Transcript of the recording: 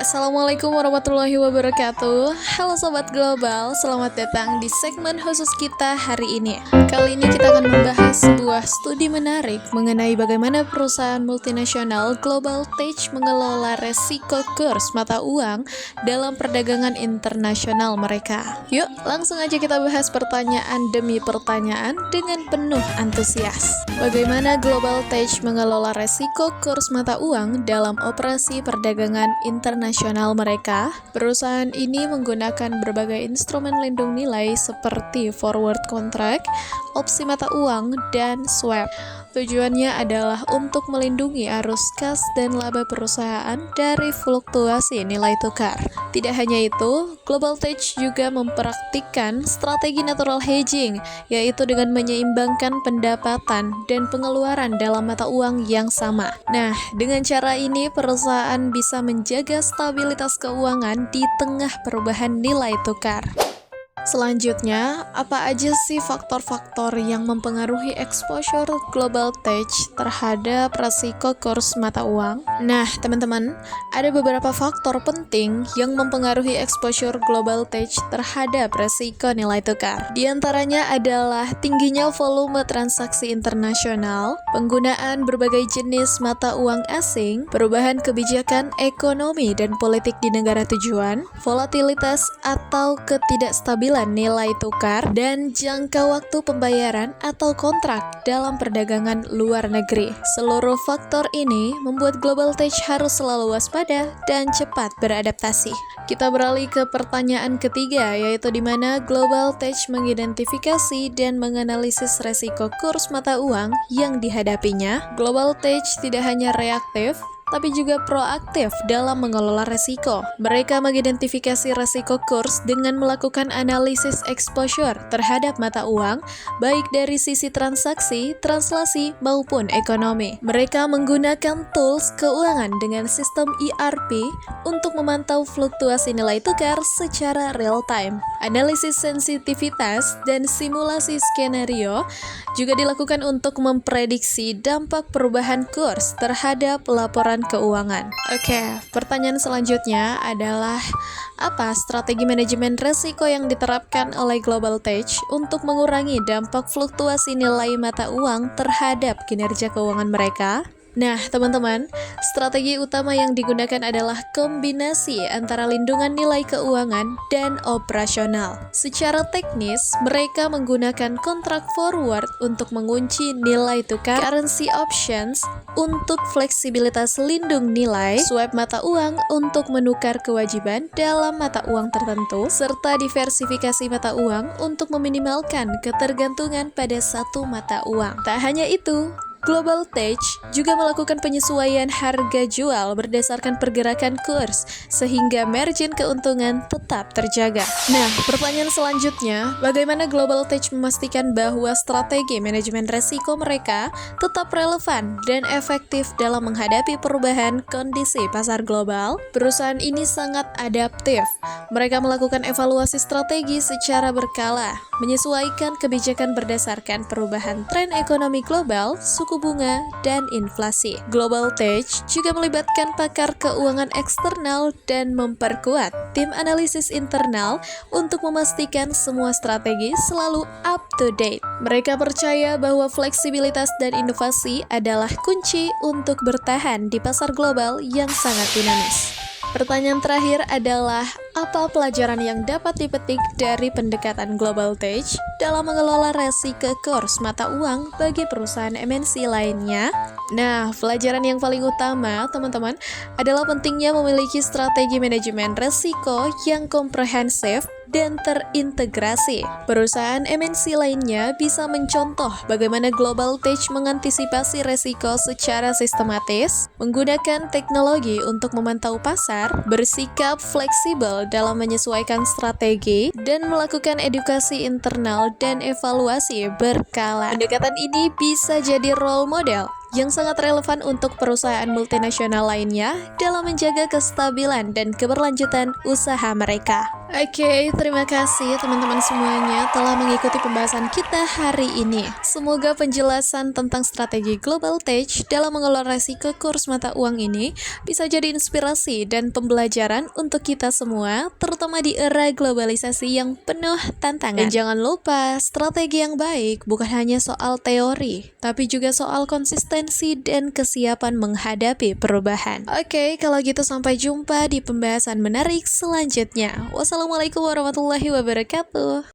Assalamualaikum warahmatullahi wabarakatuh. Halo Sobat Global, selamat datang di segmen khusus kita hari ini. Kali ini kita akan membahas sebuah studi menarik mengenai bagaimana perusahaan multinasional Global Tech mengelola resiko kurs mata uang dalam perdagangan internasional mereka. Yuk, langsung aja kita bahas pertanyaan demi pertanyaan dengan penuh antusias. Bagaimana Global Tech mengelola resiko kurs mata uang dalam operasi perdagangan internasional mereka? Perusahaan ini menggunakan berbagai instrumen lindung nilai seperti forward contract, opsi mata uang, dan swap. Tujuannya adalah untuk melindungi arus kas dan laba perusahaan dari fluktuasi nilai tukar. Tidak hanya itu, Global Tech juga mempraktikkan strategi natural hedging, yaitu dengan menyeimbangkan pendapatan dan pengeluaran dalam mata uang yang sama. Nah, dengan cara ini perusahaan bisa menjaga stabilitas keuangan di tengah perubahan nilai tukar. Selanjutnya, apa aja sih faktor-faktor yang mempengaruhi exposure Global Tech terhadap resiko kurs mata uang? Nah, teman-teman, ada beberapa faktor penting yang mempengaruhi exposure Global Tech terhadap resiko nilai tukar. Di antaranya adalah tingginya volume transaksi internasional, penggunaan berbagai jenis mata uang asing, perubahan kebijakan ekonomi dan politik di negara tujuan, volatilitas atau ketidakstabilan nilai tukar, dan jangka waktu pembayaran atau kontrak dalam perdagangan luar negeri. Seluruh faktor ini membuat Global Tech harus selalu waspada dan cepat beradaptasi. Kita beralih ke pertanyaan ketiga, yaitu di mana Global Tech mengidentifikasi dan menganalisis resiko kurs mata uang yang dihadapinya. Global Tech tidak hanya reaktif, tapi juga proaktif dalam mengelola resiko. Mereka mengidentifikasi resiko kurs dengan melakukan analisis exposure terhadap mata uang, baik dari sisi transaksi, translasi, maupun ekonomi. Mereka menggunakan tools keuangan dengan sistem ERP untuk memantau fluktuasi nilai tukar secara real-time. Analisis sensitivitas dan simulasi skenario juga dilakukan untuk memprediksi dampak perubahan kurs terhadap laporan keuangan. Oke, pertanyaan selanjutnya adalah apa strategi manajemen risiko yang diterapkan oleh Global Tech untuk mengurangi dampak fluktuasi nilai mata uang terhadap kinerja keuangan mereka? Nah, teman-teman, strategi utama yang digunakan adalah kombinasi antara lindungan nilai keuangan dan operasional. Secara teknis, mereka menggunakan kontrak forward untuk mengunci nilai tukar, currency options untuk fleksibilitas lindung nilai, swap mata uang untuk menukar kewajiban dalam mata uang tertentu, serta diversifikasi mata uang untuk meminimalkan ketergantungan pada satu mata uang. Tak hanya itu, Global Tech juga melakukan penyesuaian harga jual berdasarkan pergerakan kurs, sehingga margin keuntungan tetap terjaga. Nah, pertanyaan selanjutnya, bagaimana Global Tech memastikan bahwa strategi manajemen resiko mereka tetap relevan dan efektif dalam menghadapi perubahan kondisi pasar global? Perusahaan ini sangat adaptif. Mereka melakukan evaluasi strategi secara berkala, menyesuaikan kebijakan berdasarkan perubahan tren ekonomi global, suku bunga, dan inflasi. Global Tech juga melibatkan pakar keuangan eksternal dan memperkuat tim analisis internal untuk memastikan semua strategi selalu up to date. Mereka percaya bahwa fleksibilitas dan inovasi adalah kunci untuk bertahan di pasar global yang sangat dinamis. Pertanyaan terakhir adalah, apa pelajaran yang dapat dipetik dari pendekatan Global Tech dalam mengelola resiko kurs mata uang bagi perusahaan MNC lainnya? Nah, pelajaran yang paling utama, teman-teman, adalah pentingnya memiliki strategi manajemen resiko yang komprehensif dan terintegrasi. Perusahaan MNC lainnya bisa mencontoh bagaimana Global Tech mengantisipasi resiko secara sistematis, menggunakan teknologi untuk memantau pasar, bersikap fleksibel dalam menyesuaikan strategi, dan melakukan edukasi internal dan evaluasi berkala. Pendekatan ini bisa jadi role model yang sangat relevan untuk perusahaan multinasional lainnya dalam menjaga kestabilan dan keberlanjutan usaha mereka. Oke, terima kasih teman-teman semuanya telah mengikuti pembahasan kita hari ini. Semoga penjelasan tentang strategi Global Tech dalam mengelola resiko kurs mata uang ini bisa jadi inspirasi dan pembelajaran untuk kita semua, terutama di era globalisasi yang penuh tantangan. Dan jangan lupa, strategi yang baik bukan hanya soal teori, tapi juga soal konsistensi dan kesiapan menghadapi perubahan. Oke, kalau gitu sampai jumpa di pembahasan menarik selanjutnya. Wassalamualaikum warahmatullahi wabarakatuh.